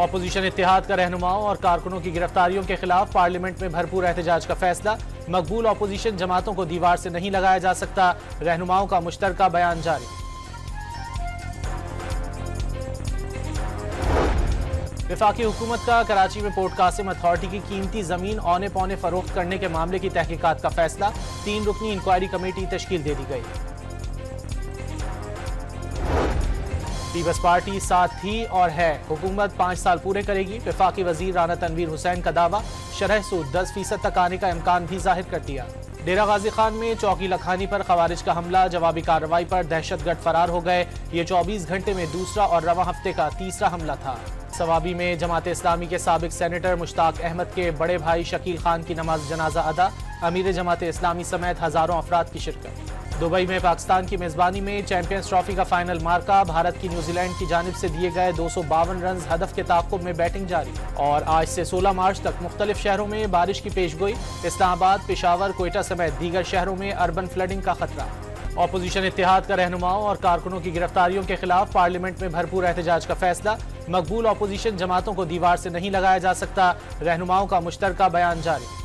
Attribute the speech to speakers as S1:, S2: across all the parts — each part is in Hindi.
S1: अपोजिशन इत्तेहाद का रहनुमाओं और कारकुनों की गिरफ्तारियों के खिलाफ पार्लियामेंट में भरपूर एहतजाज का फैसला। मकबूल अपोजिशन जमातों को दीवार से नहीं लगाया जा सकता, रहनुमाओं का मुश्तरका बयान जारी। वफाकी हुकूमत का कराची में पोर्ट कासिम अथॉरिटी की कीमती जमीन औने पौने फरोख्त करने के मामले की तहकीकात का फैसला। 3 रुकनी इंक्वायरी कमेटी तश्कील दे दी गई। पीपल्स पार्टी साथ थी और है, हुकूमत 5 साल पूरे करेगी। वफाकी वजीर राना तनवीर हुसैन का दावा, शरह सूद 10% तक आने का इम्कान भी जाहिर कर दिया। डेरा गाजी खान में चौकी लखानी पर खवारिज का हमला, जवाबी कार्रवाई पर दहशतगर्द फरार हो गए। ये 24 घंटे में दूसरा और रवा हफ्ते का तीसरा हमला था। सवाबी में जमात इस्लामी के साबिक सेनेटर मुश्ताक अहमद के बड़े भाई शकील खान की नमाज जनाजा अदा, अमीर जमात इस्लामी समेत हजारों अफराद की शिरकत। दुबई में पाकिस्तान की मेजबानी में चैंपियंस ट्रॉफी का फाइनल मार्का, भारत की न्यूजीलैंड की जानिब से दिए गए 252 रन हदफ के ताक़ुब में बैटिंग जारी। और आज से 16 मार्च तक मुख्तलिफ शहरों में बारिश की पेशगोई। इस्लामाबाद, पेशावर, कोयटा समेत दीगर शहरों में अर्बन फ्लडिंग का खतरा। अपोजिशन इत्तेहाद का रहनुमाओं और कारकुनों की गिरफ्तारियों के खिलाफ पार्लियामेंट में भरपूर एहतजाज का फैसला। मकबूल अपोजिशन जमातों को दीवार से नहीं लगाया जा सकता, रहनुमाओं का मुश्तरका बयान जारी।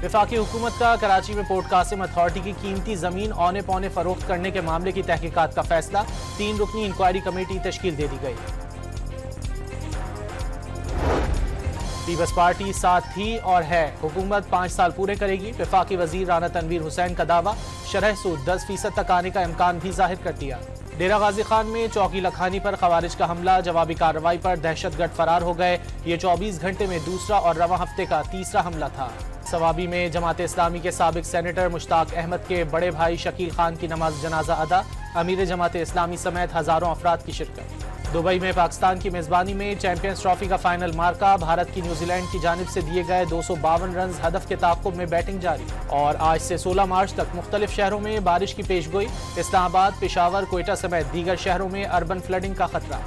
S1: वफाकी हुकूमत का कराची में पोर्ट कासिम अथॉरिटी की कीमती जमीन औने पौने फरोख्त करने के मामले की तहकीकात का फैसला। 3 रुकनी इंक्वायरी कमेटी तश्कील दे दी गई। पीपल्स पार्टी साथ थी और है, हुकूमत 5 साल पूरे करेगी। वफाकी वजीर राना तनवीर हुसैन का दावा, शरह सूद 10% तक आने का इम्कान भी जाहिर कर दिया। डेरा गाजी खान में चौकी लखानी पर खवारिज का हमला, जवाबी कार्रवाई पर दहशतगर्द फरार हो गए। ये 24 घंटे में दूसरा और रवा हफ्ते का तीसरा हमला था। सवाबी में जमात इस्लामी के साबिक सेनेटर मुश्ताक अहमद के बड़े भाई शकील खान की नमाज जनाजा अदा, अमीर जमात इस्लामी समेत हजारों अफराद की शिरकत। दुबई में पाकिस्तान की मेजबानी में चैंपियंस ट्रॉफी का फाइनल मार्का, भारत की न्यूजीलैंड की जानिब से दिए गए 252 रन हदफ के ताक़ुब में बैटिंग जारी। और आज से 16 मार्च तक मुख्तलिफ शहरों में बारिश की पेशगोई। इस्लामाबाद, पेशावर, कोयटा समेत दीगर शहरों में अर्बन फ्लडिंग का खतरा।